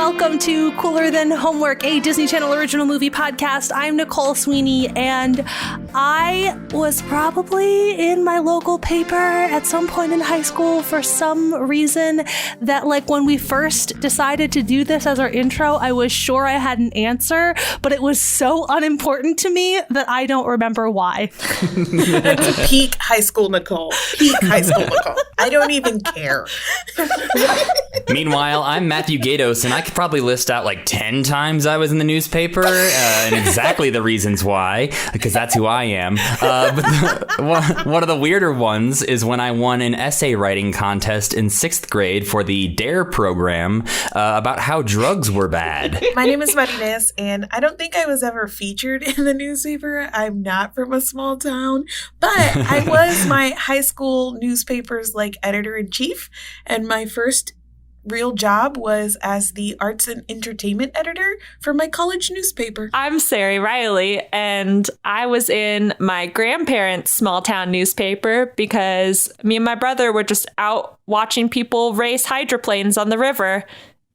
welcome to Cooler Than Homework, a Disney Channel original movie podcast. I'm Nicole Sweeney, and I was probably in my local paper at some point in high school for some reason that, like, when we first decided to do this as our intro, I was sure I had an answer, but it was so unimportant to me that I don't remember why. That's peak high school Nicole. Peak high school Nicole. I don't even care. Meanwhile, I'm Matthew Gatos, and I could probably list out like 10 times I was in the newspaper and exactly the reasons why, because that's who I am. But one of the weirder ones is when I won an essay writing contest in 6th grade for the DARE program about how drugs were bad. My name is Martinez, and I don't think I was ever featured in the newspaper. I'm not from a small town, but I was my high school newspaper's like editor-in-chief, and my first real job was as the arts and entertainment editor for my college newspaper. I'm Sari Riley, and I was in my grandparents' small town newspaper because me and my brother were just out watching people race hydroplanes on the river.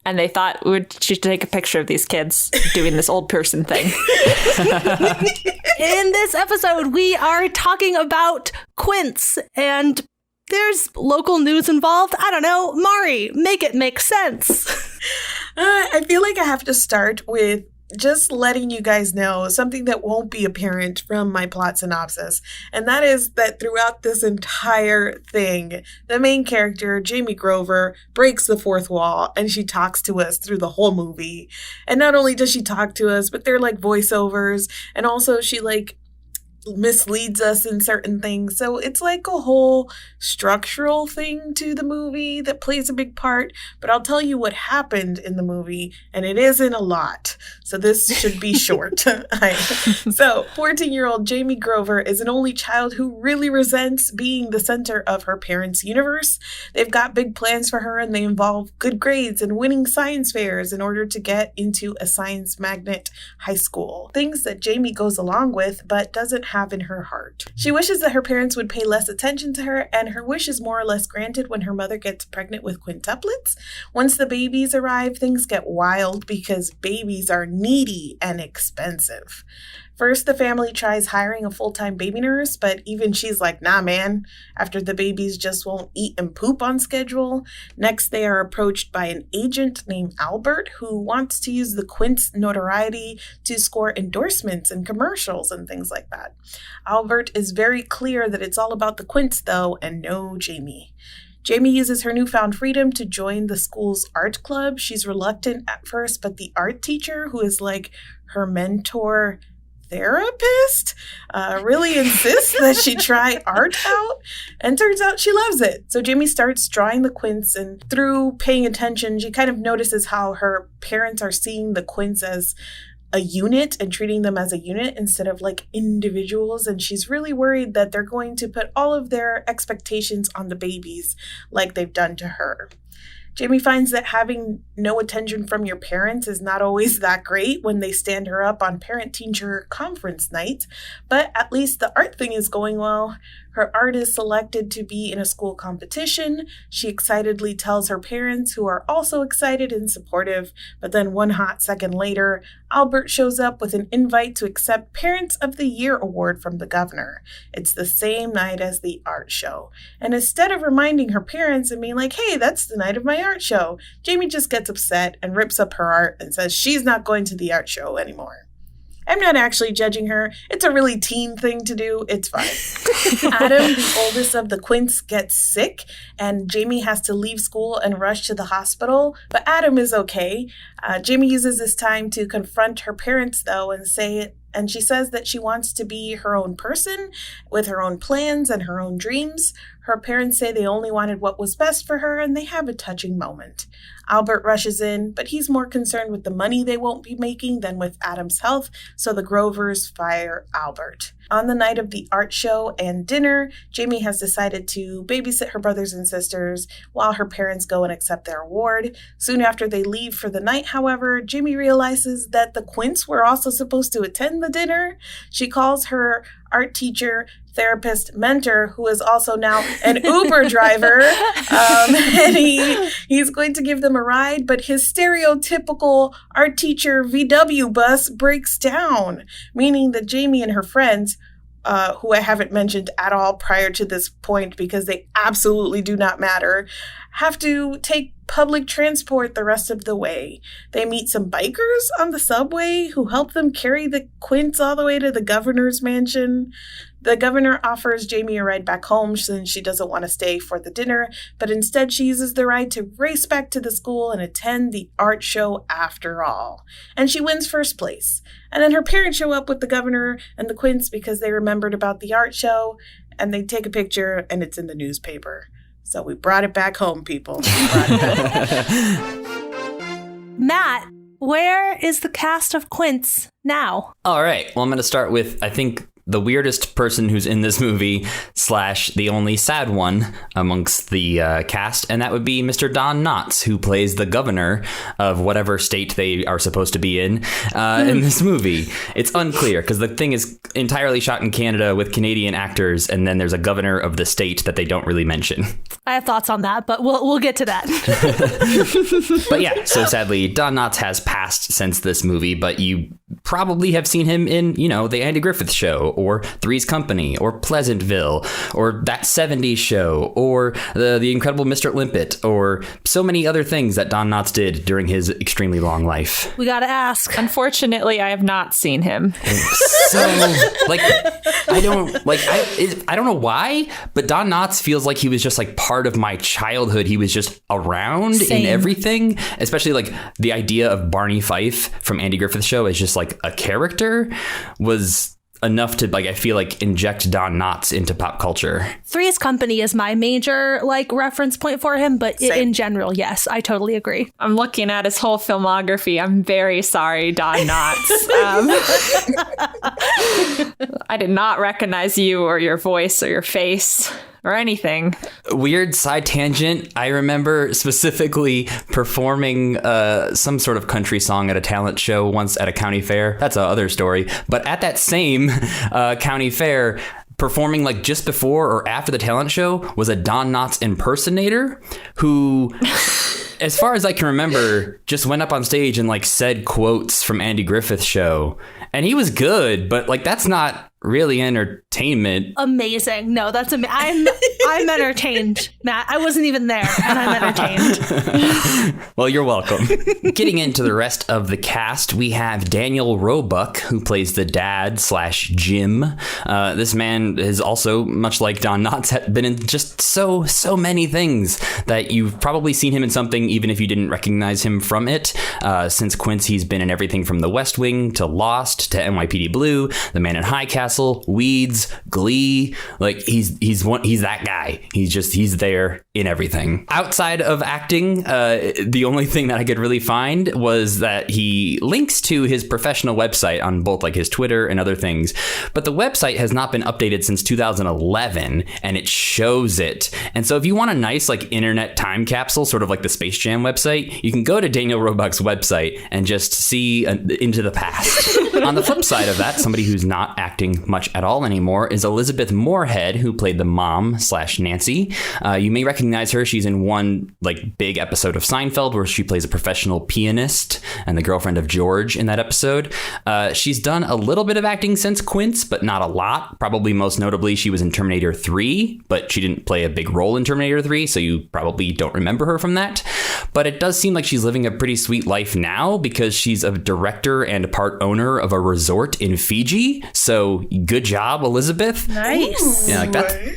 And they thought we should take a picture of these kids doing this old person thing. In this episode, we are talking about Quints, and there's local news involved. I don't know. Mari, make it make sense. I feel like I have to start with just letting you guys know something that won't be apparent from my plot synopsis. And that is that throughout this entire thing, the main character, Jamie Grover, breaks the fourth wall and she talks to us through the whole movie. And not only does she talk to us, but they're like voiceovers. And also she like misleads us in certain things. So it's like a whole structural thing to the movie that plays a big part. But I'll tell you what happened in the movie, and it isn't a lot. So this should be short. So 14-year-old Jamie Grover is an only child who really resents being the center of her parents' universe. They've got big plans for her, and they involve good grades and winning science fairs in order to get into a science magnet high school. Things that Jamie goes along with, but doesn't have in her heart. She wishes that her parents would pay less attention to her, and her wish is more or less granted when her mother gets pregnant with quintuplets. Once the babies arrive, things get wild because babies are needy and expensive. First, the family tries hiring a full-time baby nurse, but even she's like, nah, man, after the babies just won't eat and poop on schedule. Next, they are approached by an agent named Albert who wants to use the Quints notoriety to score endorsements and commercials and things like that. Albert is very clear that it's all about the Quints, though, and no Jamie. Jamie uses her newfound freedom to join the school's art club. She's reluctant at first, but the art teacher, who is like her mentor therapist, really insists that she try art out, and turns out she loves it. So Jamie starts drawing the Quints, and through paying attention, she kind of notices how her parents are seeing the Quints as a unit and treating them as a unit instead of like individuals, and she's really worried that they're going to put all of their expectations on the babies like they've done to her. Jamie finds that having no attention from your parents is not always that great when they stand her up on parent-teacher conference night, but at least the art thing is going well. Her art is selected to be in a school competition. She excitedly tells her parents, who are also excited and supportive, but then one hot second later, Albert shows up with an invite to accept Parents of the Year award from the governor. It's the same night as the art show. And instead of reminding her parents and being like, hey, that's the night of my art show, Jamie just gets upset and rips up her art and says she's not going to the art show anymore. I'm not actually judging her. It's a really teen thing to do. It's fine. Adam, the oldest of the Quints, gets sick, and Jamie has to leave school and rush to the hospital. But Adam is okay. Jamie uses this time to confront her parents, though, and she says that she wants to be her own person with her own plans and her own dreams. Her parents say they only wanted what was best for her, and they have a touching moment. Albert rushes in, but he's more concerned with the money they won't be making than with Adam's health, so the Grovers fire Albert. On the night of the art show and dinner, Jamie has decided to babysit her brothers and sisters while her parents go and accept their award. Soon after they leave for the night, however, Jamie realizes that the Quints were also supposed to attend the dinner. She calls her art teacher, therapist mentor who is also now an Uber driver. And he's going to give them a ride, but his stereotypical art teacher VW bus breaks down, meaning that Jamie and her friends, who I haven't mentioned at all prior to this point because they absolutely do not matter, have to take public transport the rest of the way. They meet some bikers on the subway who help them carry the Quints all the way to the governor's mansion. The governor offers Jamie a ride back home since she doesn't want to stay for the dinner, but instead she uses the ride to race back to the school and attend the art show after all. And she wins first place. And then her parents show up with the governor and the Quints because they remembered about the art show, and they take a picture and it's in the newspaper. So we brought it back home, people. Matt, where is the cast of Quints now? All right. Well, I'm going to start with, I think, the weirdest person who's in this movie / the only sad one amongst the cast, and that would be Mr. Don Knotts, who plays the governor of whatever state they are supposed to be in this movie. It's unclear because the thing is entirely shot in Canada with Canadian actors, and then there's a governor of the state that they don't really mention. I have thoughts on that, but we'll get to that. But yeah, so sadly, Don Knotts has passed since this movie, but you probably have seen him in, The Andy Griffith Show, or Three's Company, or Pleasantville, or That 70s Show, or the Incredible Mr. Limpet, or so many other things that Don Knotts did during his extremely long life. We gotta ask. Unfortunately, I have not seen him. So, I don't know why, but Don Knotts feels like he was just part of my childhood. He was just around Same. in everything, especially the idea of Barney Fife from Andy Griffith Show as just a character was enough to I feel inject Don Knotts into pop culture. Three's Company is my major reference point for him, but in general, yes, I totally agree. I'm looking at his whole filmography. I'm very sorry, Don Knotts. I did not recognize you or your voice or your face or anything. Weird side tangent. I remember specifically performing some sort of country song at a talent show once at a county fair. That's another story. But at that same county fair, performing just before or after the talent show was a Don Knotts impersonator who, as far as I can remember, just went up on stage and said quotes from Andy Griffith's Show. And he was good, but that's not really entertainment. Amazing. No, that's amazing. I'm entertained, Matt. I wasn't even there, and I'm entertained. Well, you're welcome. Getting into the rest of the cast, we have Daniel Roebuck, who plays the dad / Jim. This man is also, much like Don Knotts, been in just so many things that you've probably seen him in something, even if you didn't recognize him from it. Since Quints, he's been in everything from The West Wing to Lost to NYPD Blue, The Man in High Castle, Weeds, Glee. He's that guy. He's there in everything. Outside of acting, the only thing that I could really find was that he links to his professional website on both his Twitter and other things. But the website has not been updated since 2011, and it shows it. And so if you want a nice internet time capsule, sort of like the Space Jam website, you can go to Daniel Roebuck's website and just see into the past. On the flip side of that, somebody who's not acting much at all anymore is Elizabeth Moorhead, who played the mom / Nancy. You may recognize her. She's in one big episode of Seinfeld where she plays a professional pianist and the girlfriend of George in that episode. She's done a little bit of acting since Quints, but not a lot. Probably most notably, she was in Terminator 3, but she didn't play a big role in Terminator 3, so you probably don't remember her from that. But it does seem like she's living a pretty sweet life now because she's a director and part owner of a resort in Fiji. So good job, Elizabeth. Nice. Yeah,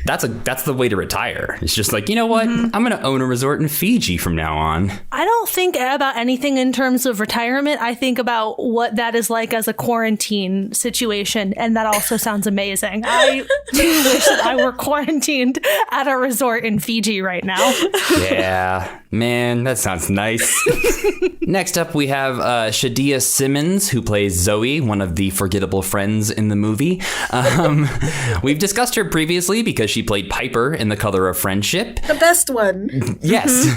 that's the way to retire. It's just you know what? I'm going to own a resort in Fiji from now on. I don't think about anything in terms of retirement. I think about what that is like as a quarantine situation, and that also sounds amazing. I do wish that I were quarantined at a resort in Fiji right now. Yeah, man, that sounds nice. Next up, we have Shadia Simmons, who plays Zoe, one of the forgettable friends in the movie. We've discussed her previously because she played Piper in The Color of Friendship. The best one. Yes,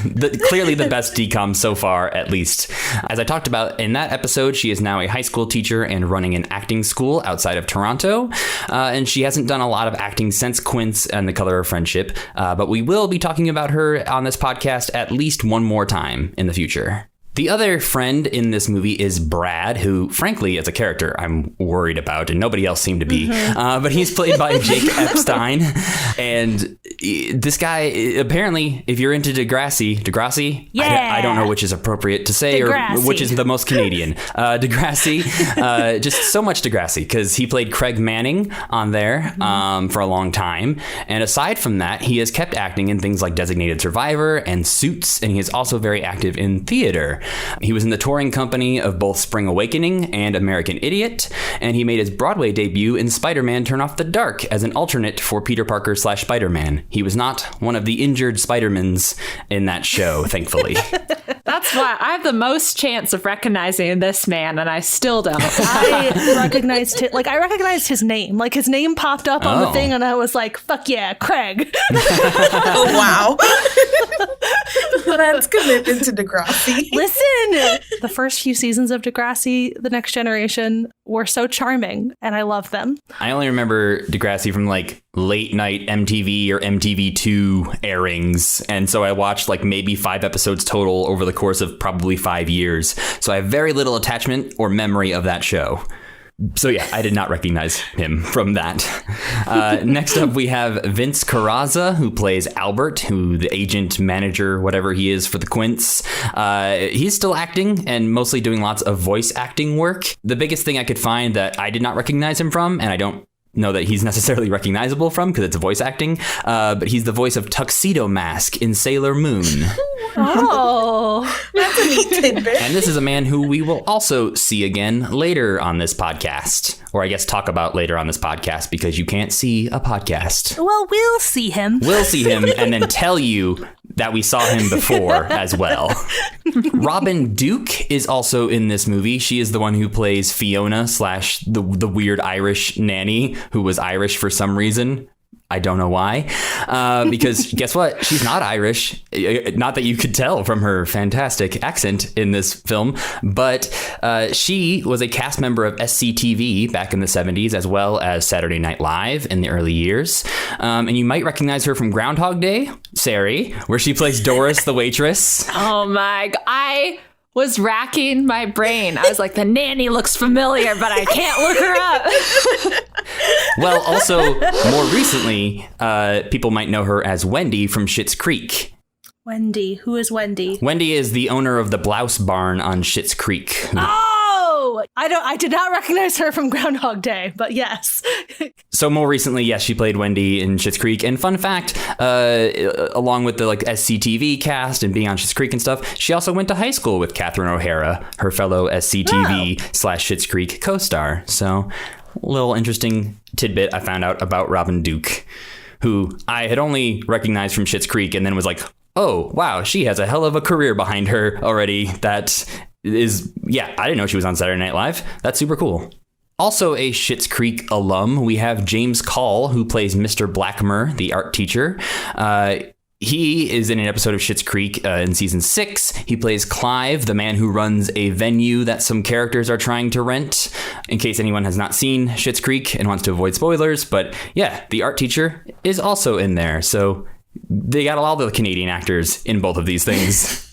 clearly the best decom so far, at least. As I talked about in that episode, she is now a high school teacher and running an acting school outside of Toronto. And she hasn't done a lot of acting since Quints and The Color of Friendship. But we will be talking about her on this podcast at least one more time in the future. The other friend in this movie is Brad, who, frankly, as a character, I'm worried about, and nobody else seemed to be. But he's played by Jake Epstein. And this guy, apparently, if you're into Degrassi? Yeah. I don't know which is appropriate to say Degrassi. or which is the most Canadian. Degrassi, just so much Degrassi, because he played Craig Manning on there for a long time. And aside from that, he has kept acting in things like Designated Survivor and Suits, and he is also very active in theater. He was in the touring company of both Spring Awakening and American Idiot, and he made his Broadway debut in Spider-Man Turn Off the Dark as an alternate for Peter Parker / Spider-Man. He was not one of the injured Spider-Mans in that show, thankfully. That's why I have the most chance of recognizing this man, and I still don't. I recognized his name. Like, his name popped up on the thing, and I was like, fuck yeah, Craig. Oh, wow. That's commitment to Degrassi. Listen, the first few seasons of Degrassi, The Next Generation, were so charming, and I love them. I only remember Degrassi from like late night MTV or MTV2 airings. And so I watched like maybe 5 episodes total over the course of probably 5 years. So I have very little attachment or memory of that show. So yeah, I did not recognize him from that. Next up, we have Vince Carrazza, who plays Albert, who the agent, manager, whatever he is for the Quints. He's still acting and mostly doing lots of voice acting work. The biggest thing I could find that I did not recognize him from, and I don't know that he's necessarily recognizable from because it's voice acting, but he's the voice of Tuxedo Mask in Sailor Moon. Oh, That's a neat tidbit. And this is a man who we will also see again later on this podcast, or I guess talk about later on this podcast, because you can't see a podcast. well, we'll see him. We'll see him and then tell you that we saw him before as well. Robin Duke is also in this movie. She is the one who plays Fiona / the weird Irish nanny who was Irish for some reason. I don't know why, because guess what? She's not Irish. Not that you could tell from her fantastic accent in this film, but she was a cast member of SCTV back in the 70s, as well as Saturday Night Live in the early years. And you might recognize her from Groundhog Day, Sari, where she plays Doris the waitress. Oh my God. I was racking my brain. I was like, the nanny looks familiar, but I can't look her up. Well, also, more recently, people might know her as Wendy from Schitt's Creek. Wendy. Who is Wendy? Wendy is the owner of the Blouse Barn on Schitt's Creek. Oh, I did not recognize her from Groundhog Day, but yes. So more recently, yes, she played Wendy in Schitt's Creek. And fun fact, along with the like SCTV cast and being on Schitt's Creek and stuff, she also went to high school with Catherine O'Hara, her fellow SCTV / Schitt's Creek co-star. So a little interesting tidbit I found out about Robin Duke, who I had only recognized from Schitt's Creek and then was like, oh, wow, she has a hell of a career behind her already. That is, yeah, I didn't know she was on Saturday Night Live. That's super cool. Also a Schitt's Creek alum, we have James Call, who plays Mr. Blackmer, the art teacher. He is in an episode of Schitt's Creek in season 6. He plays Clive, the man who runs a venue that some characters are trying to rent, in case anyone has not seen Schitt's Creek and wants to avoid spoilers. But yeah, the art teacher is also in there. So they got all the Canadian actors in both of these things.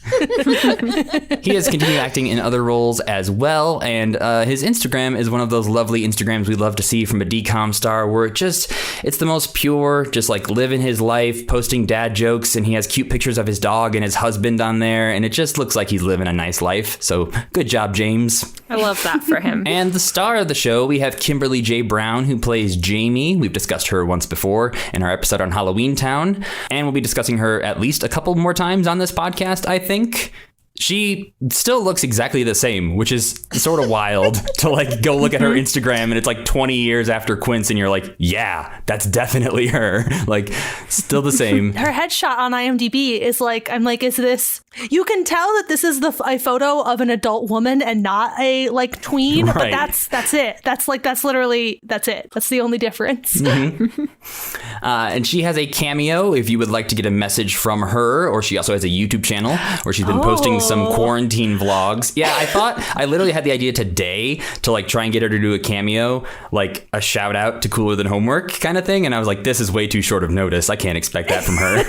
He has continued acting in other roles as well, and his Instagram is one of those lovely Instagrams we love to see from a DCOM star, where it's the most pure, just like living his life, posting dad jokes, and he has cute pictures of his dog and his husband on there, and it just looks like he's living a nice life. So good job, James. I love that for him. And the star of the show, we have Kimberly J. Brown, who plays Jamie. We've discussed her once before in our episode on Halloween Town, and we'll be discussing her at least a couple more times on this podcast, I think. she still looks exactly the same, which is sort of wild to like go look at her Instagram and it's like 20 years after Quints and you're like, yeah, that's definitely her. Like, still the same. Her headshot on IMDb is like, I'm like, is this, you can tell that this is a photo of an adult woman and not a like tween, Right. but that's it. That's literally, that's it. That's the only difference. Mm-hmm. And she has a cameo if you would like to get a message from her, or she also has a YouTube channel where she's been posting some quarantine vlogs. Yeah, I literally had the idea today to like try and get her to do a cameo, like a shout out to Cooler Than Homework kind of thing. And I was like, this is way too short of notice. I can't expect that from her.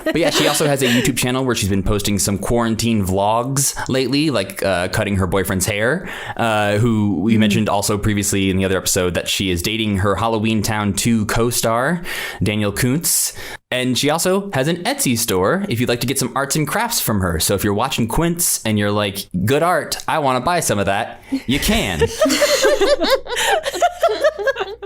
But yeah, she also has a YouTube channel where she's been posting some quarantine vlogs lately, like cutting her boyfriend's hair, who we mentioned also previously in the other episode that she is dating her Halloween Town 2 co-star, Daniel Quints. And she also has an Etsy store if you'd like to get some arts and crafts from her. So if you're watching Quints and you're like, good art, I want to buy some of that, you can.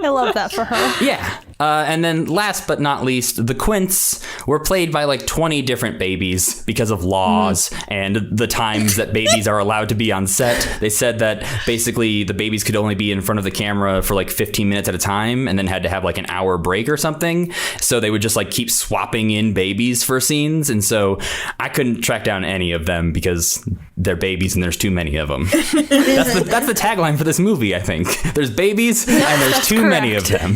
I love that for her. Yeah. And then last but not least, the Quints were played by like 20 different babies because of laws and the times that babies are allowed to be on set. They said that basically the babies could only be in front of the camera for like 15 minutes at a time and then had to have like an hour break or something. So they would just like keep swapping in babies for scenes. And so I couldn't track down any of them because they're babies and there's too many of them. That's the tagline for this movie, I think. There's babies and there's too many of them.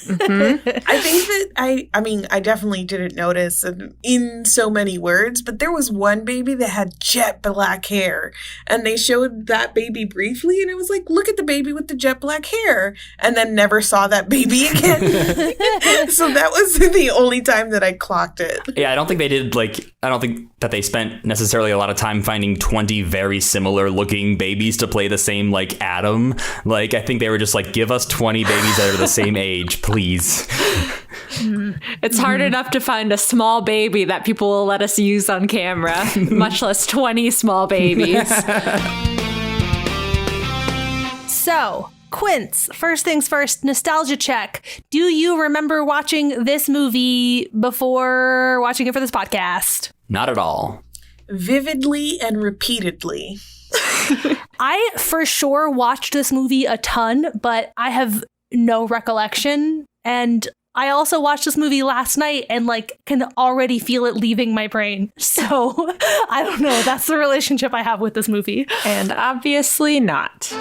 Mm-hmm. I think that I mean, I definitely didn't notice in so many words, but there was one baby that had jet black hair, and they showed that baby briefly, and it was like, look at the baby with the jet black hair, and then never saw that baby again. So that was the only time that I clocked it. Yeah, I don't think that they spent necessarily a lot of time finding 20 very similar looking babies to play the same like Adam. Like, I think they were just like, give us 20 babies that are the same age, please. It's hard enough to find a small baby that people will let us use on camera, much less 20 small babies. So, Quints, first things first, nostalgia check. Do you remember watching this movie before watching it for this podcast? Not at all. Vividly and repeatedly. I for sure watched this movie a ton, but I have no recollection. And I also watched this movie last night and like can already feel it leaving my brain. So I don't know. That's the relationship I have with this movie. And obviously not.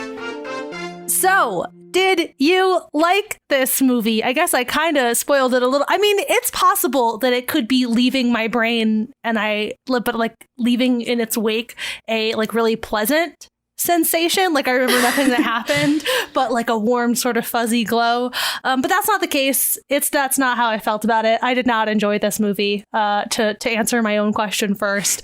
So, did you like this movie? I guess I kind of spoiled it a little. I mean, it's possible that it could be leaving my brain but like leaving in its wake a like really pleasant sensation. Like I remember nothing that happened, but like a warm sort of fuzzy glow. But that's not the case. That's not how I felt about it. I did not enjoy this movie. To answer my own question first,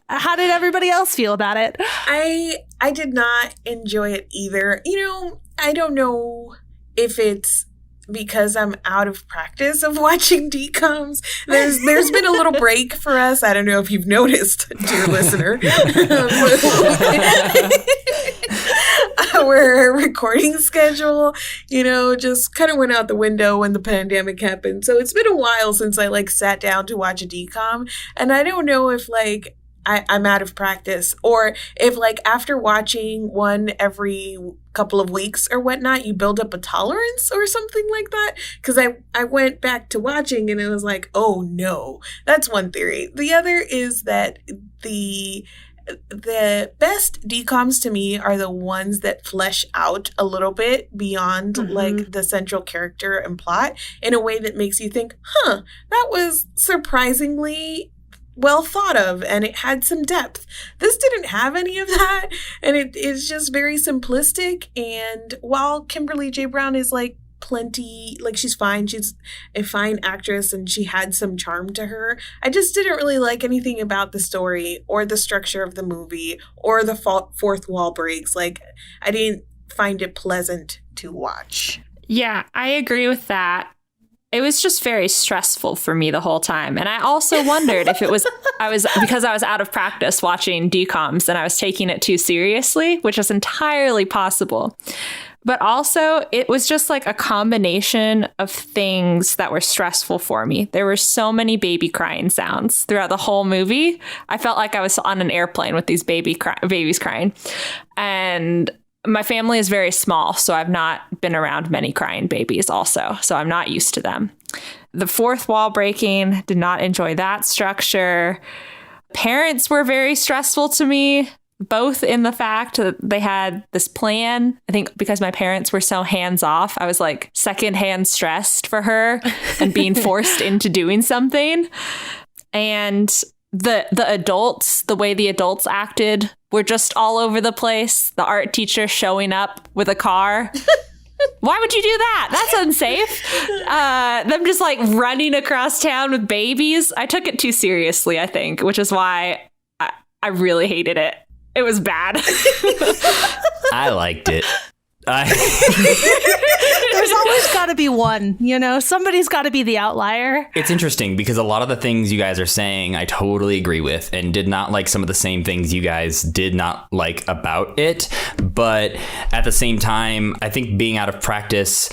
how did everybody else feel about it? I did not enjoy it either. You know, I don't know if it's because I'm out of practice of watching DCOMs. There's been a little break for us. I don't know if you've noticed, dear listener. Our recording schedule, just kind of went out the window when the pandemic happened. So it's been a while since I sat down to watch a DCOM. And I don't know if I'm out of practice, or if after watching one every couple of weeks or whatnot, you build up a tolerance or something like that. Because I went back to watching and it was like, oh no, that's one theory. The other is that the best DCOMs to me are the ones that flesh out a little bit beyond the central character and plot in a way that makes you think, that was surprisingly well thought of, and it had some depth. This didn't have any of that, and it is just very simplistic. And while Kimberly J. Brown is plenty, she's fine, she's a fine actress and she had some charm to her, I just didn't really like anything about the story or the structure of the movie or the fourth wall breaks. I didn't find it pleasant to watch. Yeah, I agree with that. It was just very stressful for me the whole time. And I also wondered if because I was out of practice watching DCOMs and I was taking it too seriously, which is entirely possible. But also, it was just like a combination of things that were stressful for me. There were so many baby crying sounds throughout the whole movie. I felt like I was on an airplane with these babies crying. And my family is very small, so I've not been around many crying babies also. So I'm not used to them. The fourth wall breaking, did not enjoy that structure. Parents were very stressful to me, both in the fact that they had this plan. I think because my parents were so hands off, I was like secondhand stressed for her and being forced into doing something. And the adults, the way the adults acted were just all over the place. The art teacher showing up with a car. Why would you do that? That's unsafe. Them just like running across town with babies. I took it too seriously, I think, which is why I really hated it. It was bad. I liked it. There's always got to be one, somebody's got to be the outlier. It's interesting because a lot of the things you guys are saying, I totally agree with and did not like some of the same things you guys did not like about it. But at the same time, I think being out of practice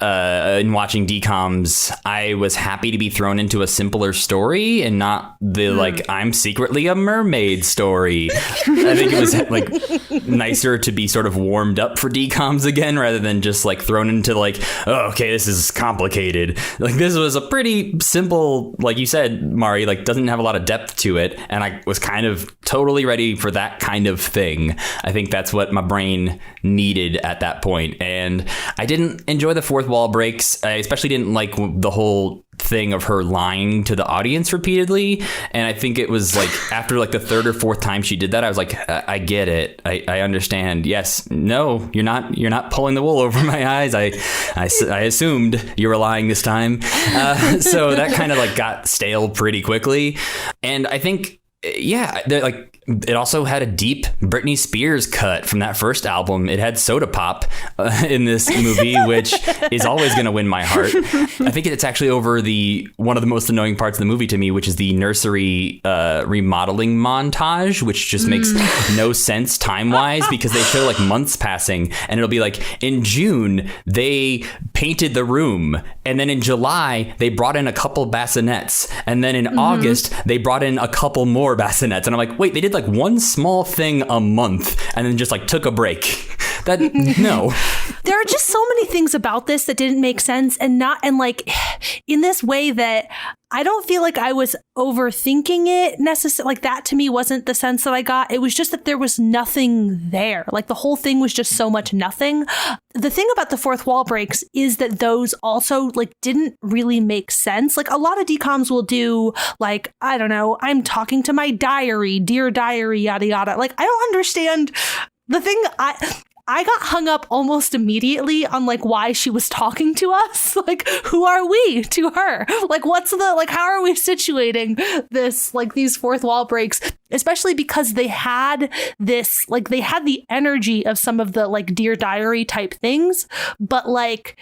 in watching DCOMs, I was happy to be thrown into a simpler story and not the like I'm secretly a mermaid story. I think it was like nicer to be sort of warmed up for DCOMs again rather than just like thrown into like, oh, okay, this is complicated. Like this was a pretty simple, like you said, Mari, like doesn't have a lot of depth to it. And I was kind of totally ready for that kind of thing. I think that's what my brain needed at that point. And I didn't enjoy the fourth wall breaks. I especially didn't like the whole thing of her lying to the audience repeatedly. And I think it was like after like the third or fourth time she did that, I was like, I get it. I understand. Yes. No, you're not pulling the wool over my eyes. I assumed you were lying this time. So that kind of like got stale pretty quickly. And I think, yeah, like it also had a deep Britney Spears cut from that first album. It had Soda Pop in this movie, which is always going to win my heart. I think it's actually over one of the most annoying parts of the movie to me, which is the nursery remodeling montage, which just makes no sense time wise because they show like months passing and it'll be like in June, they painted the room. And then in July, they brought in a couple bassinets. And then in August, they brought in a couple more bassinets. And I'm like, wait, they did like one small thing a month and then just like took a break. No. There are just so many things about this that didn't make sense and like in this way that I don't feel like I was overthinking it necessarily. Like that to me wasn't the sense that I got. It was just that there was nothing there. Like the whole thing was just so much nothing. The thing about the fourth wall breaks is that those also like didn't really make sense. Like a lot of DCOMs will do like, I don't know, I'm talking to my diary, dear diary, yada, yada. Like I don't understand the thing. I got hung up almost immediately on like why she was talking to us. Like, who are we to her? Like, how are we situating this, like these fourth wall breaks, especially because they had this, like they had the energy of some of the like Dear Diary type things, but like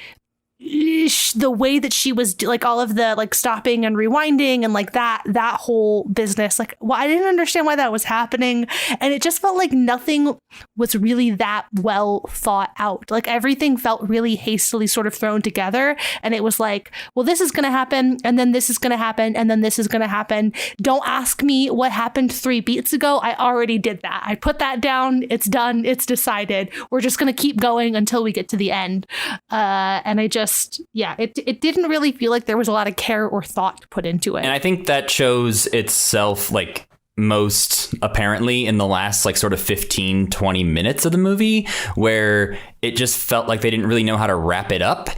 the way that she was like all of the like stopping and rewinding and like that whole business, like I didn't understand why that was happening. And it just felt like nothing was really that well thought out. Like everything felt really hastily sort of thrown together. And it was like, well, this is going to happen. And then this is going to happen. And then this is going to happen. Don't ask me what happened 3 beats ago. I already did that. I put that down. It's done. It's decided. We're just going to keep going until we get to the end. And I just, it didn't really feel like there was a lot of care or thought put into it. And I think that shows itself like most apparently in the last like sort of 15-20 minutes of the movie, where it just felt like they didn't really know how to wrap it up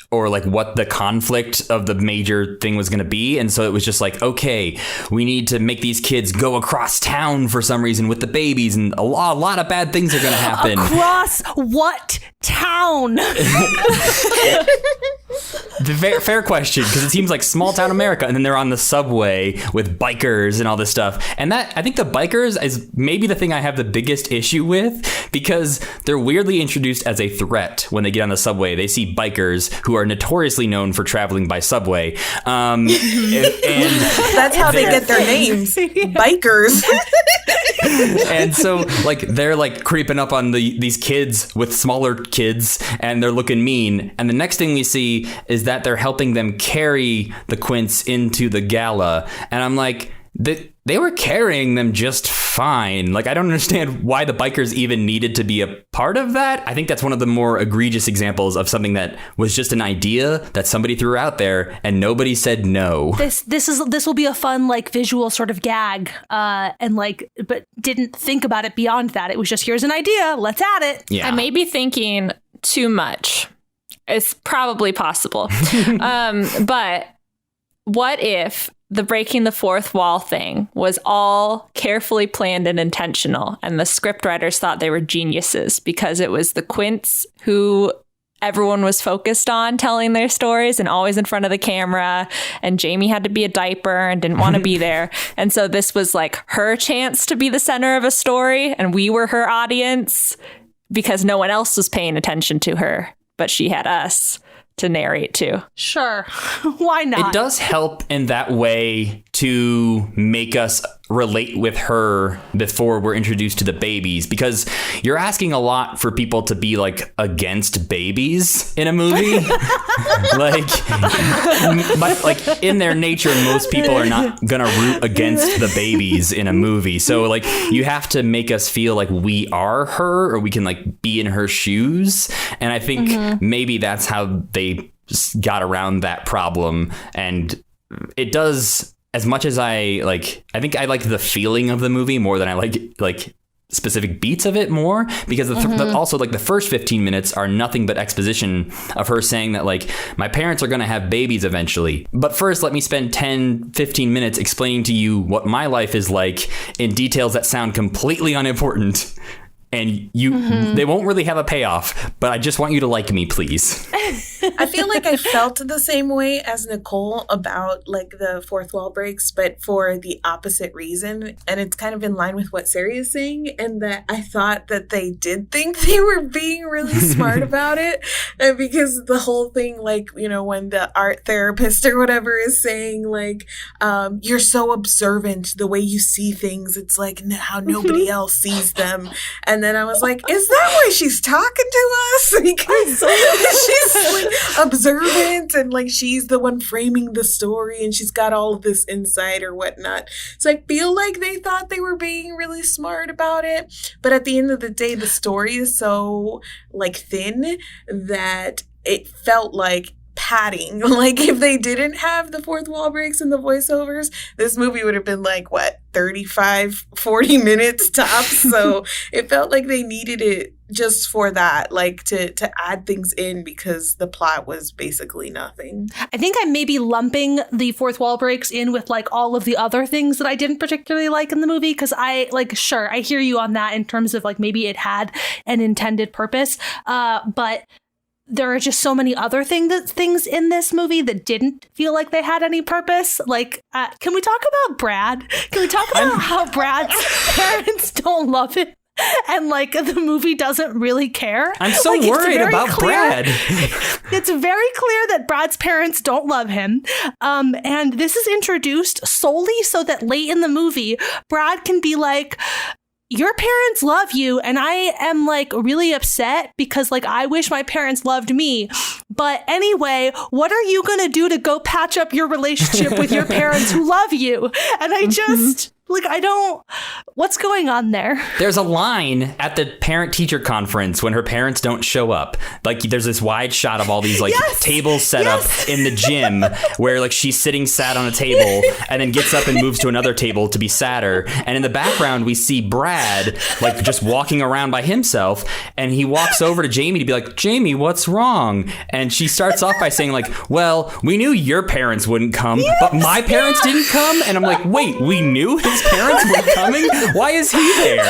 or like what the conflict of the major thing was going to be. And so it was just like, okay, we need to make these kids go across town for some reason with the babies, and a lot of bad things are going to happen. Across what town? The fair question, because it seems like small town America, and then they're on the subway with bikers and all this stuff. And that, I think the bikers is maybe the thing I have the biggest issue with, because they're weirdly introduced as a threat when they get on the subway. They see bikers who are notoriously known for traveling by subway. And that's how they get their names. Bikers. And so like they're like creeping up on these kids with smaller kids, and they're looking mean. And the next thing we see is that they're helping them carry the Quints into the gala. And I'm like, they were carrying them just fine. Like, I don't understand why the bikers even needed to be a part of that. I think that's one of the more egregious examples of something that was just an idea that somebody threw out there and nobody said no. This will be a fun like visual sort of gag, and like, but didn't think about it beyond that. It was just, here's an idea, let's add it. Yeah. I may be thinking too much. It's probably possible. But what if the breaking the fourth wall thing was all carefully planned and intentional, and the scriptwriters thought they were geniuses because it was the Quints who everyone was focused on telling their stories and always in front of the camera, and Jamie had to be a diaper and didn't want to be there. And so this was like her chance to be the center of a story, and we were her audience because no one else was paying attention to her, but she had us to narrate to. Sure. Why not? It does help in that way to make us relate with her before we're introduced to the babies, because you're asking a lot for people to be like against babies in a movie. like in their nature, most people are not gonna root against the babies in a movie. So like you have to make us feel like we are her, or we can like be in her shoes. And I think maybe that's how they got around that problem. And it does, as much as I think I like the feeling of the movie more than I like specific beats of it more, because also like the first 15 minutes are nothing but exposition of her saying that like my parents are going to have babies eventually, but first let me spend 10-15 minutes explaining to you what my life is like in details that sound completely unimportant. And they won't really have a payoff, but I just want you to like me, please. I feel like I felt the same way as Nicole about like the fourth wall breaks, but for the opposite reason. And it's kind of in line with what Sari is saying, and that I thought that they did think they were being really smart about it. And because the whole thing, like, you know, when the art therapist or whatever is saying like, you're so observant, the way you see things, it's like how nobody else sees them. And then I was like, is that why she's talking to us? Because she's like observant and like she's the one framing the story and she's got all of this insight or whatnot. So I feel like they thought they were being really smart about it. But at the end of the day, the story is so like thin that it felt like padding. Like if they didn't have the fourth wall breaks and the voiceovers, this movie would have been like, what, 35-40 minutes tops. So it felt like they needed it just for that, like to add things in, because the plot was basically nothing. I think I may be lumping the fourth wall breaks in with like all of the other things that I didn't particularly like in the movie, because I hear you on that in terms of like maybe it had an intended purpose, but there are just so many other things in this movie that didn't feel like they had any purpose. Like, can we talk about Brad? Can we talk about how Brad's parents don't love him? And like the movie doesn't really care. I'm so worried about Brad. It's very clear that Brad's parents don't love him. And this is introduced solely so that late in the movie, Brad can be like, your parents love you, and I am like really upset because like I wish my parents loved me. But anyway, what are you going to do to go patch up your relationship with your parents who love you? And I just like, what's going on there? There's a line at the parent-teacher conference when her parents don't show up. Like, there's this wide shot of all these, like, tables set up in the gym where, like, she's sitting sad on a table and then gets up and moves to another table to be sadder. And in the background, we see Brad, like, just walking around by himself. And he walks over to Jamie to be like, Jamie, what's wrong? And she starts off by saying, like, well, we knew your parents wouldn't come, but my parents didn't come. And I'm like, wait, we knew his His parents were coming? Why is he there?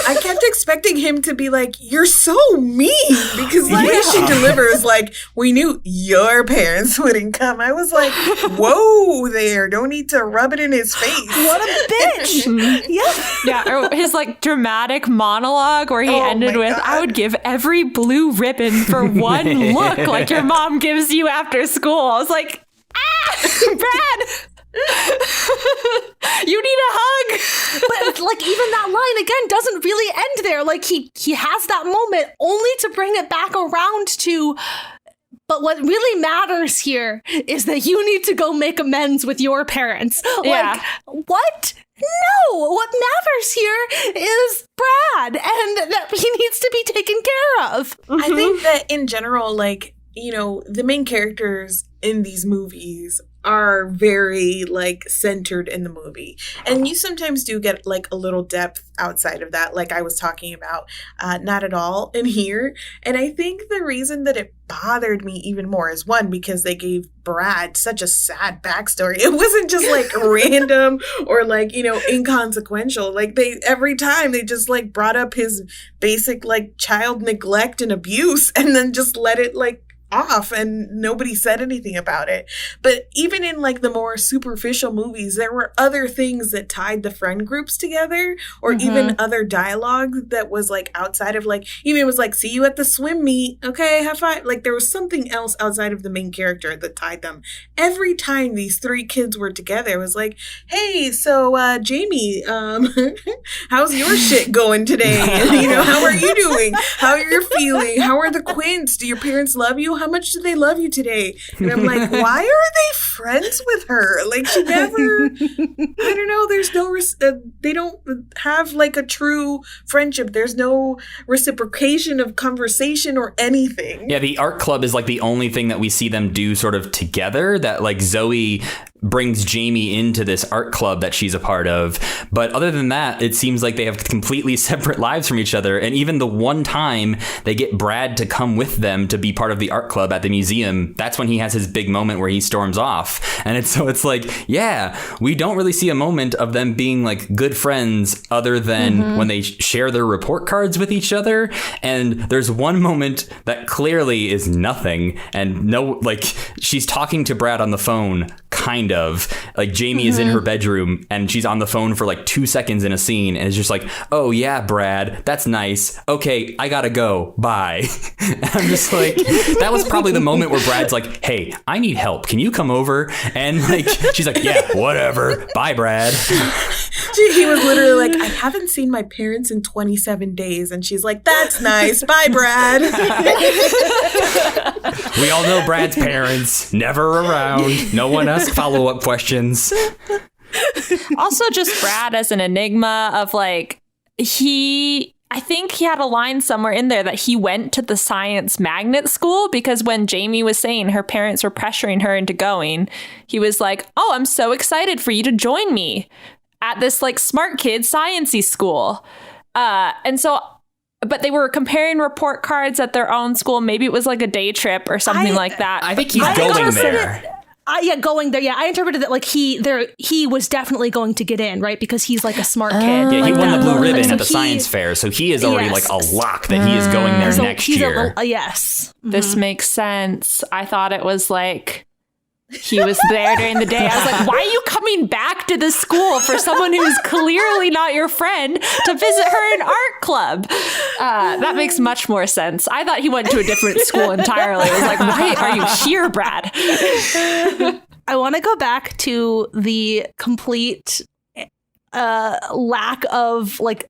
I kept expecting him to be like, "You're so mean," because the way she delivers, like, we knew your parents wouldn't come. I was like, whoa there, don't need to rub it in his face. What a bitch. Yeah, or his like dramatic monologue where he ended with, God. "I would give every blue ribbon for one look like your mom gives you after school." I was like, Brad, you need a hug. But like even that line again doesn't really end there. Like he has that moment only to bring it back around to, but what really matters here is that you need to go make amends with your parents. Yeah. Like, what? No, what matters here is Brad and that he needs to be taken care of. I think that in general, like, you know, the main characters in these movies are very like centered in the movie, and you sometimes do get like a little depth outside of that, like I was talking about, not at all in here. And I think the reason that it bothered me even more is, one, because they gave Brad such a sad backstory. It wasn't just like random or like, you know, inconsequential. Like every time they just like brought up his basic like child neglect and abuse and then just let it like off and nobody said anything about it. But even in like the more superficial movies, there were other things that tied the friend groups together, or even other dialogue that was like outside of like, even it was like, "See you at the swim meet, okay, have fun." Like there was something else outside of the main character that tied them. Every time these three kids were together, it was like, "Hey, so Jamie, how's your shit going today? You know, how are you doing? How are you feeling? How are the Quints? Do your parents love you? How much do they love you today?" And I'm like, why are they friends with her? Like, she never, I don't know, there's no, they don't have like a true friendship. There's no reciprocation of conversation or anything. Yeah, the art club is like the only thing that we see them do sort of together, that like Zoe brings Jamie into this art club that she's a part of. But other than that, it seems like they have completely separate lives from each other. And even the one time they get Brad to come with them to be part of the art club at the museum, that's when he has his big moment where he storms off. And it's like, yeah, we don't really see a moment of them being like good friends other than when they share their report cards with each other. And there's one moment that clearly is nothing. And no, like, she's talking to Brad on the phone, kind of like Jamie is in her bedroom and she's on the phone for like 2 seconds in a scene, and it's just like, "Oh yeah, Brad, that's nice. Okay, I gotta go. Bye." And I'm just like, that was probably the moment where Brad's like, "Hey, I need help. Can you come over?" And like, she's like, "Yeah, whatever. Bye, Brad." He was literally like, "I haven't seen my parents in 27 days. And she's like, "That's nice. Bye, Brad." We all know Brad's parents, never around. No one asks follow-up questions. Also, just Brad as an enigma of like, I think he had a line somewhere in there that he went to the science magnet school, because when Jamie was saying her parents were pressuring her into going, he was like, "Oh, I'm so excited for you to join me at this like smart kid sciencey school." And so, but they were comparing report cards at their own school. Maybe it was like a day trip or something like that. I think he's going there. Going there. Yeah, I interpreted that like he was definitely going to get in, right? Because he's like a smart kid. Yeah, he like won the blue ribbon so at the science fair, so he is already like a lock that he is going there so next he's year. Yes. This makes sense. I thought it was like he was there during the day. I was like, why are you coming back to the school for someone who's clearly not your friend to visit her in art club? That makes much more sense. I thought he went to a different school entirely. I was like, why are you here, Brad? I want to go back to the complete lack of like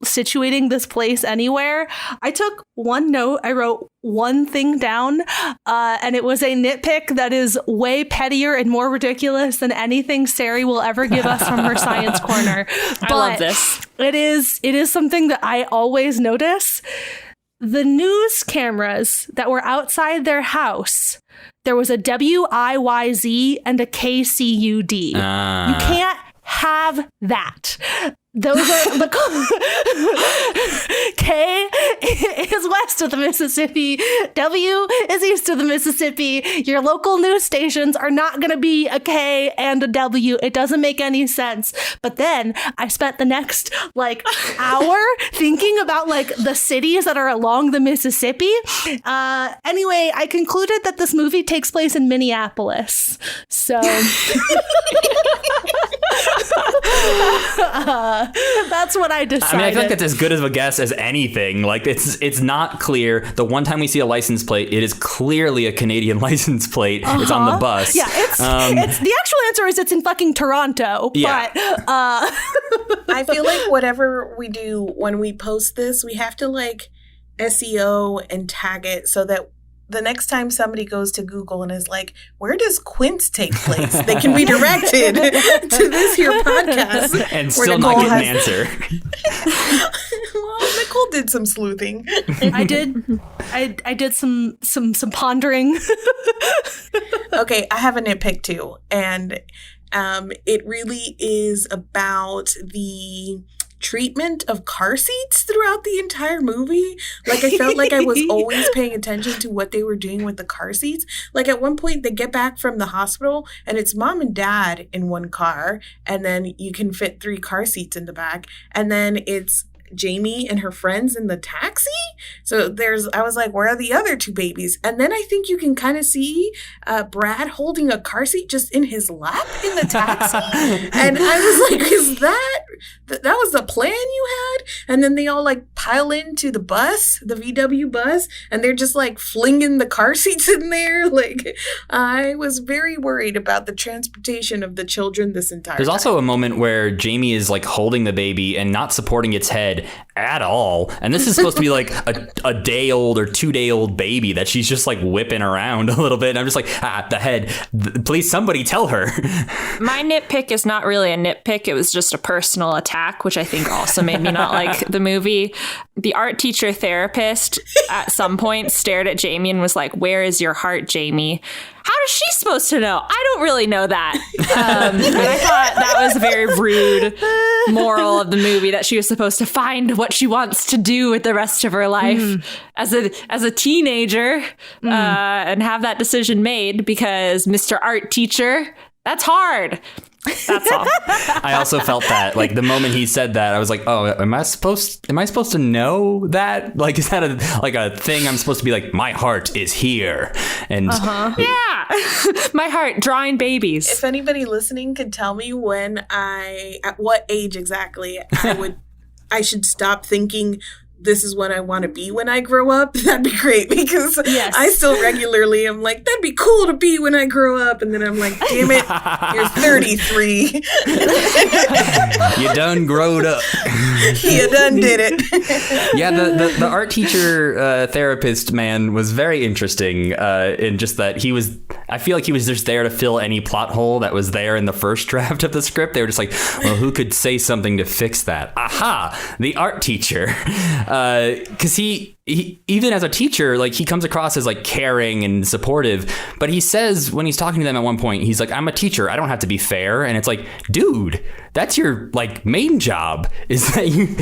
situating this place anywhere. I took one note, I wrote one thing down, and it was a nitpick that is way pettier and more ridiculous than anything Sari will ever give us from her science corner. But I love this. It is something that I always notice. The news cameras that were outside their house, there was a WIYZ and a KCUD. You can't have that. Those are the K is west of the Mississippi. W is east of the Mississippi. Your local news stations are not going to be a K and a W. It doesn't make any sense. But then I spent the next hour thinking about the cities that are along the Mississippi. Anyway, I concluded that this movie takes place in Minneapolis. So that's what I decided. I mean, I feel like that's as good of a guess as anything. It's not clear. The one time we see a license plate, it is clearly a Canadian license plate. It's on the bus. Yeah, it's the actual answer is it's in fucking Toronto. Yeah. But I feel like whatever we do when we post this, we have to SEO and tag it so that the next time somebody goes to Google and is like, where does Quints take place? They can be directed to this here podcast. And still not get an answer. Well, Nicole did some sleuthing. I did some pondering. Okay, I have a nitpick too. And it really is about the treatment of car seats throughout the entire movie. I felt like I was always paying attention to what they were doing with the car seats. At one point they get back from the hospital and it's mom and dad in one car, and then you can fit 3 car seats in the back, and then it's Jamie and her friends in the taxi. So I was like, where are the other 2 babies? And then I think you can kind of see Brad holding a car seat just in his lap in the taxi. And I was like, is that was the plan you had? And then they all pile into the bus, the VW bus, and they're just flinging the car seats in there. I was very worried about the transportation of the children this entire There's time. also a moment where Jamie is holding the baby and not supporting its head at all. And this is supposed to be a day old or 2 day old baby that she's just whipping around a little bit. And I'm just the head. Please, somebody tell her. My nitpick is not really a nitpick. It was just a personal attack, which I think also made me not like the movie. The art teacher therapist at some point stared at Jamie and was like, where is your heart, Jamie? How is she supposed to know? I don't really know that. And I thought that was a very rude moral of the movie, that she was supposed to find what she wants to do with the rest of her life as a teenager and have that decision made, because Mr. Art Teacher, that's hard. That's all. I also felt that the moment he said that, I was like, oh, am I supposed to know that? Is that a thing I'm supposed to be my heart is here? And yeah, my heart drawing babies. If anybody listening could tell me at what age exactly I should stop thinking this is what I want to be when I grow up, that'd be great, because yes. I still regularly am like, that'd be cool to be when I grow up. And then I'm like, damn it, you're 33. You done growed up. You done did it. Yeah, the art teacher therapist man was very interesting in just that I feel like he was just there to fill any plot hole that was there in the first draft of the script. They were just like, well, who could say something to fix that? Aha, the art teacher. Because he even as a teacher, he comes across as caring and supportive, but he says when he's talking to them at one point, he's like, I'm a teacher, I don't have to be fair. And it's like, dude, that's your main job, is that you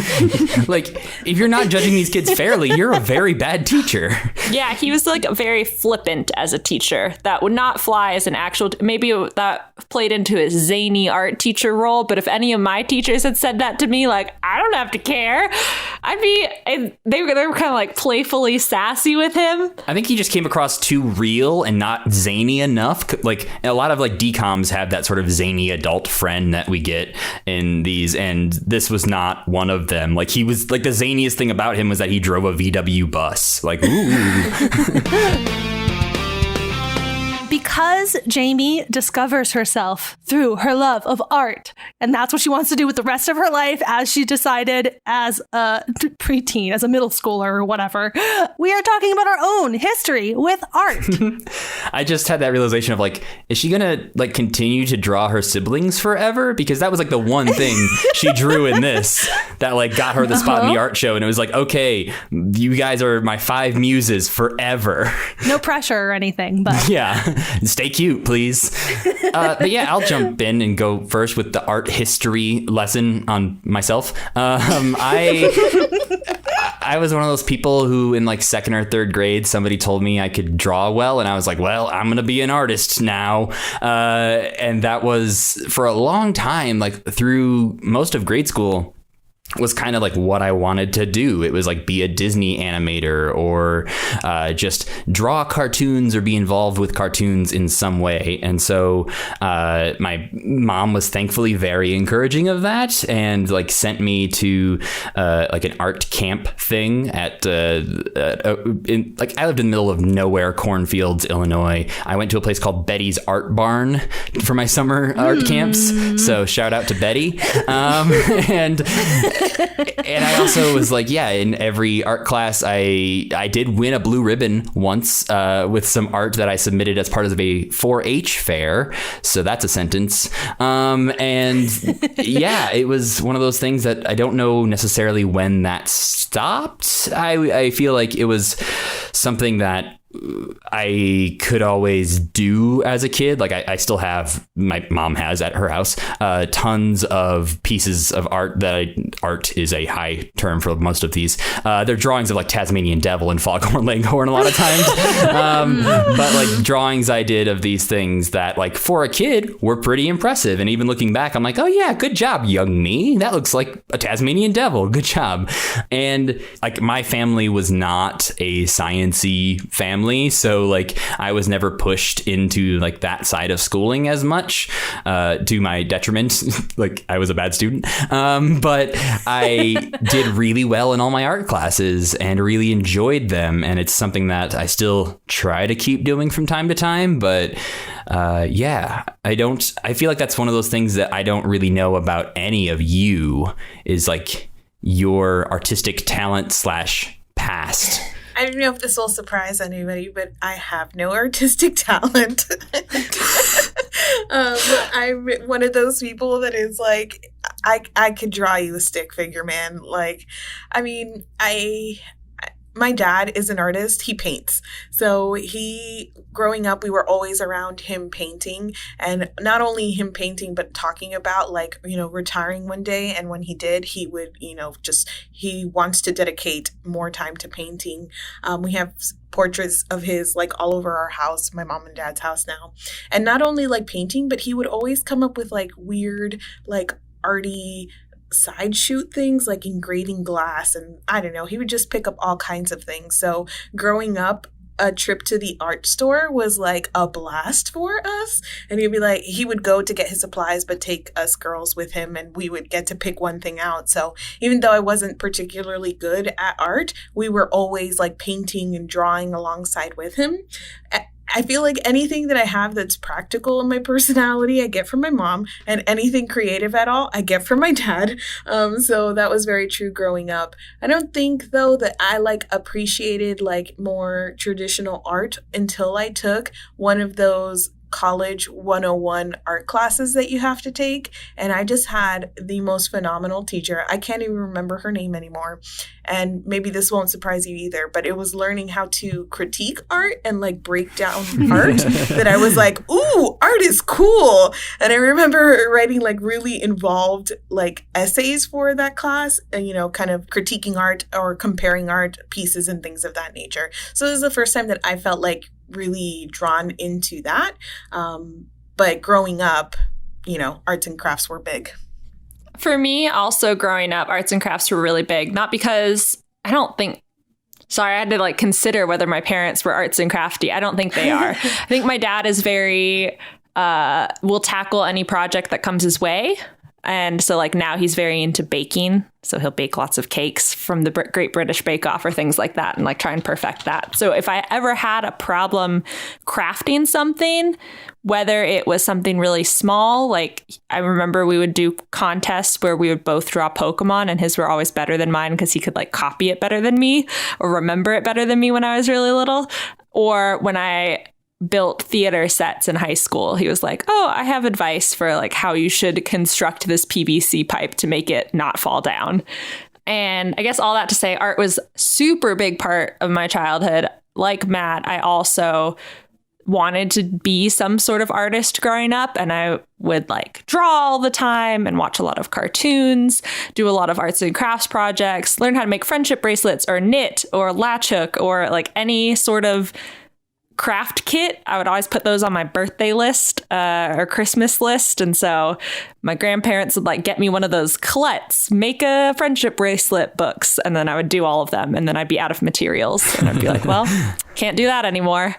if you're not judging these kids fairly, you're a very bad teacher. Yeah, he was very flippant as a teacher. That would not fly as an actual, maybe that played into his zany art teacher role, but if any of my teachers had said that to me, I don't have to care, they were kind of playfully sassy with him. I think he just came across too real and not zany enough. A lot of DComs have that sort of zany adult friend that we get in these, and this was not one of them. He was the zaniest thing about him was that he drove a VW bus. Ooh. Because Jamie discovers herself through her love of art, and that's what she wants to do with the rest of her life, as she decided as a preteen, as a middle schooler or whatever. We are talking about our own history with art. I just had that realization of is she gonna continue to draw her siblings forever? Because that was the one thing she drew in this that got her the spot in the art show, and it was okay, you guys are my 5 muses forever. No pressure or anything, but yeah. Stay cute, please. But yeah, I'll jump in and go first with the art history lesson on myself. I was one of those people who in like second or third grade, somebody told me I could draw well. And I was like, well, I'm going to be an artist now. And that was for a long time, like through most of grade school, was kind of like what I wanted to do. It was like be a Disney animator or just draw cartoons or be involved with cartoons in some way. And so my mom was thankfully very encouraging of that and like sent me to like an art camp thing at I lived in the middle of nowhere, cornfields, Illinois. I went to a place called Betty's Art Barn for my summer art camps. So shout out to Betty. And I also was like, yeah, in every art class, I did win a blue ribbon once with some art that I submitted as part of a 4-H fair. So that's a sentence. And yeah, it was one of those things that I don't know necessarily when that stopped. I feel like it was something that I could always do as a kid. Like I still have, my mom has at her house, tons of pieces of art art is a high term for most of these. They're drawings of like Tasmanian Devil and Foghorn Leghorn a lot of times. But like drawings I did of these things that like for a kid were pretty impressive. And even looking back, I'm like, oh yeah, good job, young me. That looks like a Tasmanian Devil. Good job. And like my family was not a science-y family. So like I was never pushed into like that side of schooling as much to my detriment. Like I was a bad student. But I did really well in all my art classes and really enjoyed them. And it's something that I still try to keep doing from time to time. But yeah, I feel like that's one of those things that I don't really know about any of you is like your artistic talent / past. I don't know if this will surprise anybody, but I have no artistic talent. I'm one of those people that is like, I could draw you a stick figure, man. Like, I mean, my dad is an artist. He paints. So growing up, we were always around him painting, and not only him painting, but talking about like, retiring one day. And when he did, he would, he wants to dedicate more time to painting. We have portraits of his like all over our house, my mom and dad's house now. And not only like painting, but he would always come up with like weird, like arty side shoot things like engraving glass, and I don't know, he would just pick up all kinds of things. So growing up, a trip to the art store was like a blast for us, and he would go to get his supplies but take us girls with him, and we would get to pick one thing out. So even though I wasn't particularly good at art, we were always like painting and drawing alongside with him. I feel like anything that I have that's practical in my personality, I get from my mom, and anything creative at all, I get from my dad. So that was very true growing up. I don't think, though, that I like appreciated like more traditional art until I took one of those college 101 art classes that you have to take, and I just had the most phenomenal teacher. I can't even remember her name anymore, and maybe this won't surprise you either, but it was learning how to critique art and like break down art that I was like, ooh, art is cool. And I remember writing like really involved like essays for that class, and kind of critiquing art or comparing art pieces and things of that nature. So this is the first time that I felt like really drawn into that. But growing up, arts and crafts were big. For me, also growing up, arts and crafts were really big. Not because I had to like consider whether my parents were arts and crafty. I don't think they are. I think my dad is very, will tackle any project that comes his way. And so like now he's very into baking. So he'll bake lots of cakes from the Great British Bake Off or things like that and like try and perfect that. So if I ever had a problem crafting something, whether it was something really small, like I remember we would do contests where we would both draw Pokemon, and his were always better than mine because he could like copy it better than me or remember it better than me when I was really little. Or when I built theater sets in high school, he was like, oh, I have advice for like how you should construct this PVC pipe to make it not fall down. And I guess all that to say, art was super big part of my childhood. Like Matt, I also wanted to be some sort of artist growing up, and I would like draw all the time and watch a lot of cartoons, do a lot of arts and crafts projects, learn how to make friendship bracelets or knit or latch hook or like any sort of craft kit. I would always put those on my birthday list or Christmas list. And so my grandparents would like get me one of those Let's make a friendship bracelet books. And then I would do all of them. And then I'd be out of materials. And I'd be like, well, can't do that anymore,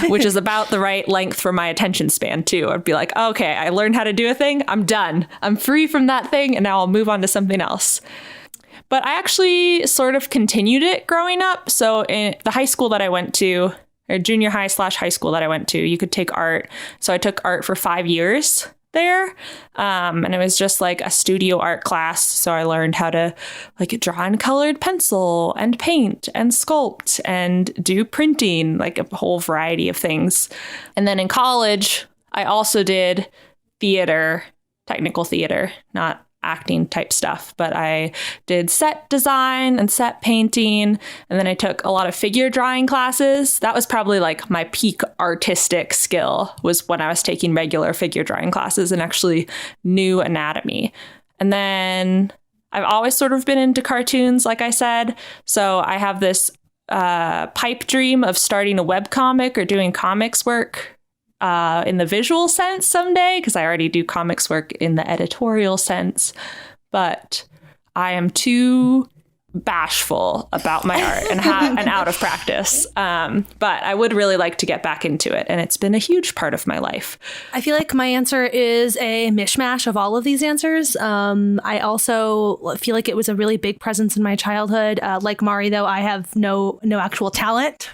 which is about the right length for my attention span, too. I'd be like, okay, I learned how to do a thing. I'm done. I'm free from that thing. And now I'll move on to something else. But I actually sort of continued it growing up. So in the high school that I went to, or junior high / high school that I went to, you could take art. So I took art for 5 years there. And it was just like a studio art class. So I learned how to like draw in colored pencil and paint and sculpt and do printing, like a whole variety of things. And then in college, I also did theater, technical theater, not acting type stuff, but I did set design and set painting, and then I took a lot of figure drawing classes. That was probably like my peak artistic skill, was when I was taking regular figure drawing classes and actually knew anatomy. And then I've always sort of been into cartoons, like I said, so I have this pipe dream of starting a webcomic or doing comics work in the visual sense someday, because I already do comics work in the editorial sense, but I am too bashful about my art and out of practice. But I would really like to get back into it, and it's been a huge part of my life. I feel like my answer is a mishmash of all of these answers. I also feel like it was a really big presence in my childhood. Like Mari, though, I have no actual talent,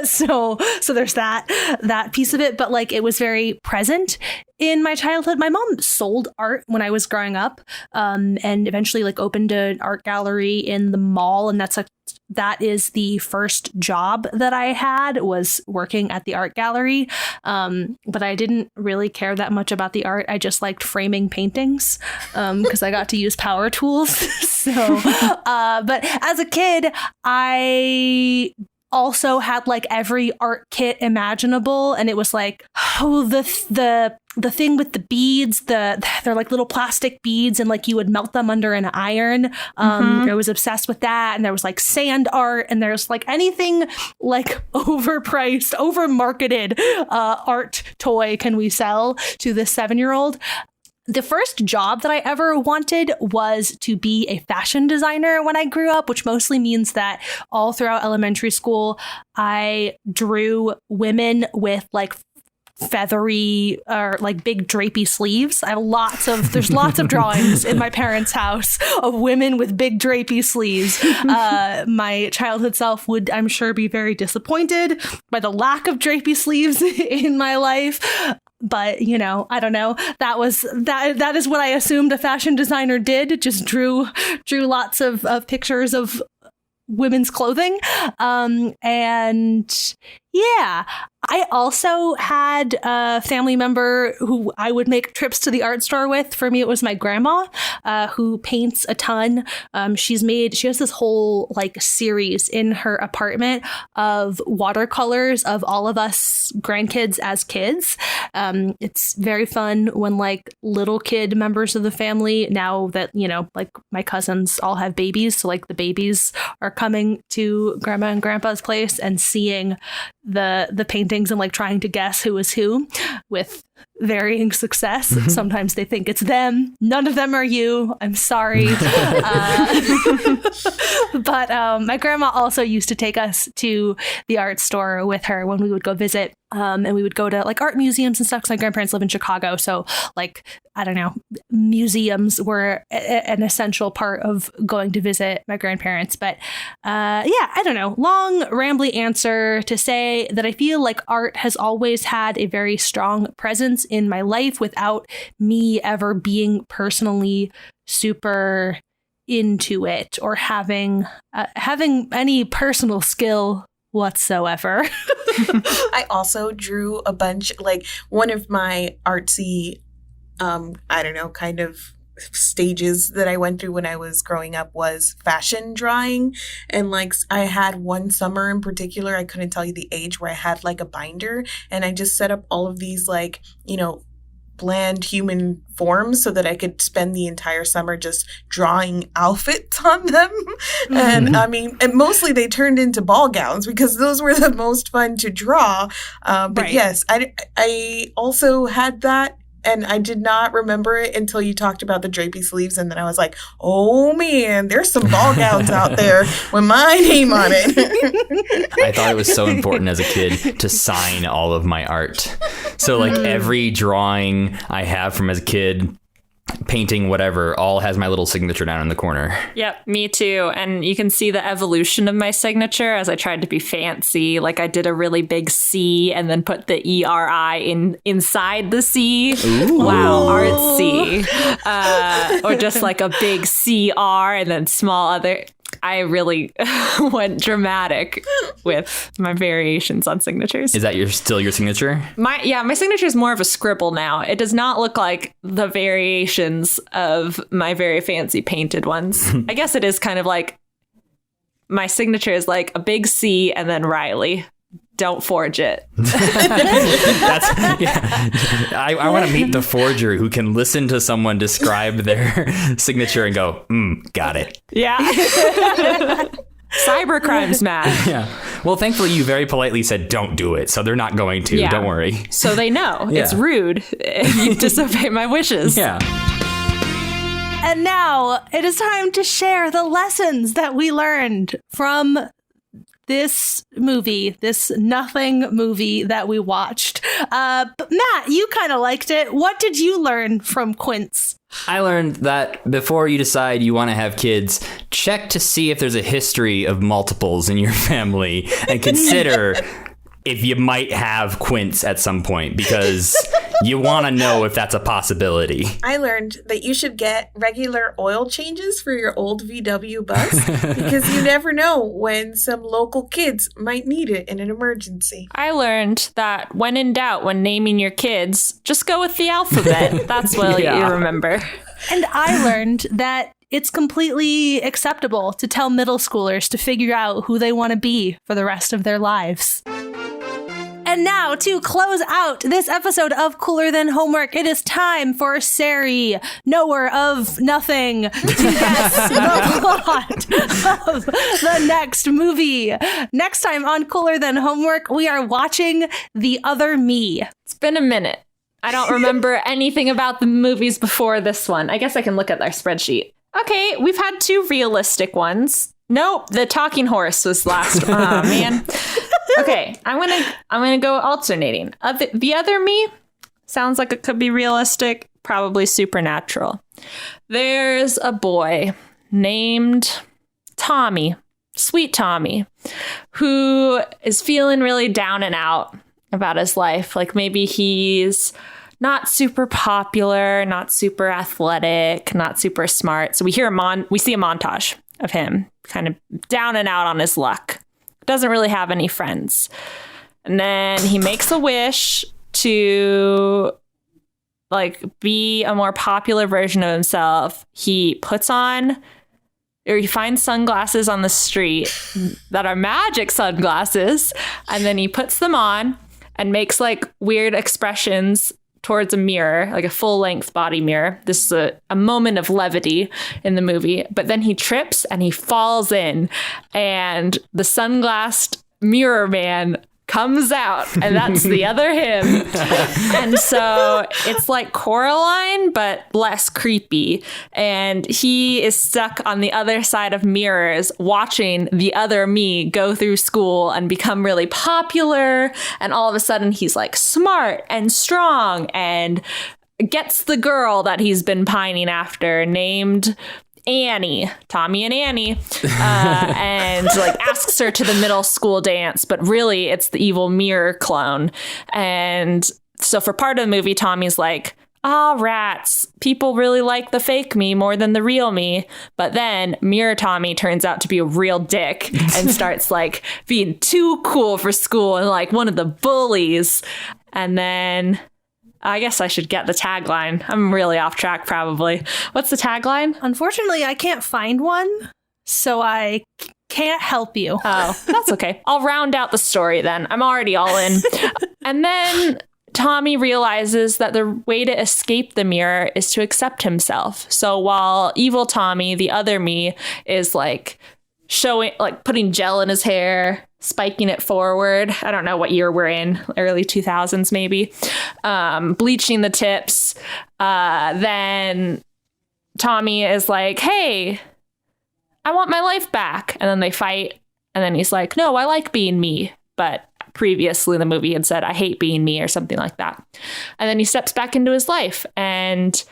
so there's that piece of it. But like, it was very present in my childhood. My mom sold art when I was growing up, and eventually like opened an art gallery in the mall. And that is the first job that I had, was working at the art gallery. But I didn't really care that much about the art. I just liked framing paintings because I got to use power tools. But as a kid, I also had like every art kit imaginable, and it was like, oh, the thing with the beads, they're like little plastic beads, and like you would melt them under an iron. I was obsessed with that. And there was like sand art, and there's like anything like overpriced, overmarketed art toy can we sell to this 7-year-old. The first job that I ever wanted was to be a fashion designer when I grew up, which mostly means that all throughout elementary school, I drew women with like feathery or like big drapey sleeves. There's lots of drawings in my parents' house of women with big drapey sleeves. My childhood self would, I'm sure, be very disappointed by the lack of drapey sleeves in my life. But, you know, I don't know. That is what I assumed a fashion designer did. Just drew lots of pictures of women's clothing. And yeah, I also had a family member who I would make trips to the art store with. For me, it was my grandma, who paints a ton. She has this whole like series in her apartment of watercolors of all of us grandkids as kids. It's very fun when like little kid members of the family, now that, you know, like my cousins all have babies, so like the babies are coming to grandma and grandpa's place and seeing the paintings and like trying to guess who is who with varying success. Sometimes they think it's them. None of them are you. I'm sorry. But my grandma also used to take us to the art store with her when we would go visit. And we would go to like art museums and stuff, because my grandparents live in Chicago. So like, I don't know, museums were an essential part of going to visit my grandparents. But yeah, I don't know, long rambly answer to say that I feel like art has always had a very strong presence in my life without me ever being personally super into it or having any personal skill whatsoever. I also drew a bunch, like one of my artsy, I don't know, kind of stages that I went through when I was growing up was fashion drawing. And like I had one summer in particular, I couldn't tell you the age, where I had like a binder and I just set up all of these like, bland human forms so that I could spend the entire summer just drawing outfits on them. And and mostly they turned into ball gowns because those were the most fun to draw. But Right. yes, I also had that. And I did not remember it until you talked about the drapey sleeves. And then I was like, oh, man, there's some ball gowns out there with my name on it. I thought it was so important as a kid to sign all of my art. So like every drawing I have from as a kid, painting, whatever, all has my little signature down in the corner. Yep, me too. And you can see the evolution of my signature as I tried to be fancy. Like I did a really big C and then put the ERI inside the C. Ooh. Wow, artsy. Or just like a big CR and then small other. I really went dramatic with my variations on signatures. Is that still your signature? My signature is more of a scribble now. It does not look like the variations of my very fancy painted ones. I guess it is kind of like my signature is like a big C and then Riley. Don't forge it. I want to meet the forger who can listen to someone describe their signature and go, got it. Yeah. Cybercrimes, Matt. Yeah. Well, thankfully, you very politely said, don't do it. So they're not going to. Yeah. Don't worry. So they know. Yeah. It's rude if you disobey my wishes. Yeah. And now it is time to share the lessons that we learned from this movie, this nothing movie that we watched. But Matt, you kind of liked it. What did you learn from Quints? I learned that before you decide you want to have kids, check to see if there's a history of multiples in your family and consider if you might have Quints at some point, because you want to know if that's a possibility. I learned that you should get regular oil changes for your old VW bus because you never know when some local kids might need it in an emergency. I learned that when in doubt, when naming your kids, just go with the alphabet. That's what you remember. And I learned that it's completely acceptable to tell middle schoolers to figure out who they want to be for the rest of their lives. And now, to close out this episode of Cooler Than Homework, it is time for Sari, knower of nothing, to guess the plot of the next movie. Next time on Cooler Than Homework, we are watching The Other Me. It's been a minute. I don't remember anything about the movies before this one. I guess I can look at our spreadsheet. Okay, we've had 2 realistic ones. Nope, the talking horse was last. Oh, man. Okay, I'm gonna go alternating. The Other Me sounds like it could be realistic, probably supernatural. There's a boy named Tommy, sweet Tommy, who is feeling really down and out about his life. Like maybe he's not super popular, not super athletic, not super smart. So we see a montage of him kind of down and out on his luck. Doesn't really have any friends. And then he makes a wish to like be a more popular version of himself. He finds sunglasses on the street that are magic sunglasses, and then he puts them on and makes like weird expressions towards a mirror, like a full-length body mirror. This is a moment of levity in the movie. But then he trips and he falls in, and the sunglassed mirror man comes out, and that's the other him. And so it's like Coraline, but less creepy. And he is stuck on the other side of mirrors, watching the other me go through school and become really popular. And all of a sudden he's like smart and strong and gets the girl that he's been pining after, named Annie, Tommy and Annie, and like asks her to the middle school dance, but really it's the evil mirror clone. And so for part of the movie, Tommy's like, rats, people really like the fake me more than the real me. But then Mirror Tommy turns out to be a real dick and starts like being too cool for school and like one of the bullies. And then I guess I should get the tagline. I'm really off track, probably. What's the tagline? Unfortunately, I can't find one, so I can't help you. Oh, that's okay. I'll round out the story then. I'm already all in. And then Tommy realizes that the way to escape the mirror is to accept himself. So while evil Tommy, the other me, is like showing, like putting gel in his hair, spiking it forward. I don't know what year we're in, early 2000s maybe. Bleaching the tips. Then Tommy is like, hey, I want my life back. And then they fight. And then he's like, no, I like being me. But previously in the movie had said, I hate being me or something like that. And then he steps back into his life and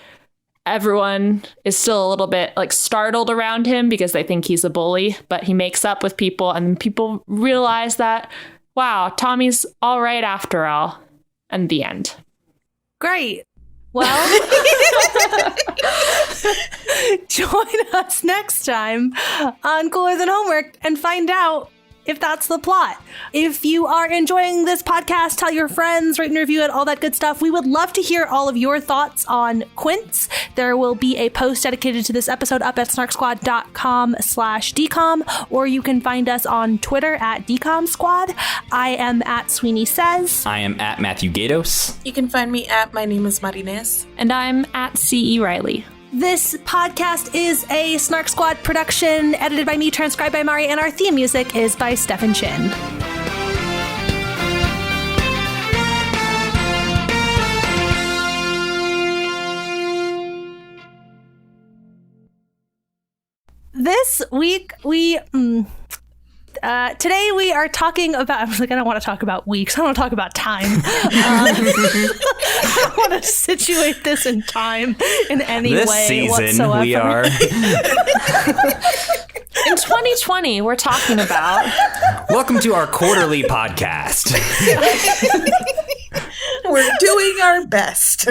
everyone is still a little bit like startled around him because they think he's a bully, but he makes up with people and people realize that, wow, Tommy's all right after all. And the end. Great. Well, join us next time on Cooler Than Homework and find out if that's the plot. If you are enjoying this podcast, tell your friends, rate and review it, all that good stuff. We would love to hear all of your thoughts on Quints. There will be a post dedicated to this episode up at snarksquad.com/decom, or you can find us on Twitter at decomsquad. I am at Sweeney Says. I am at Matthew Gatos. You can find me at My Name is Martinez. And I'm at C.E. Riley. This podcast is a Snark Squad production, edited by me, transcribed by Mari, and our theme music is by Stefan Chin. This week, today we are talking about, I was like, I don't want to talk about weeks. I don't want to talk about time. I don't want to situate this in time in any This way season, whatsoever. we are. In 2020, we're talking about... Welcome to our quarterly podcast. We're doing our best.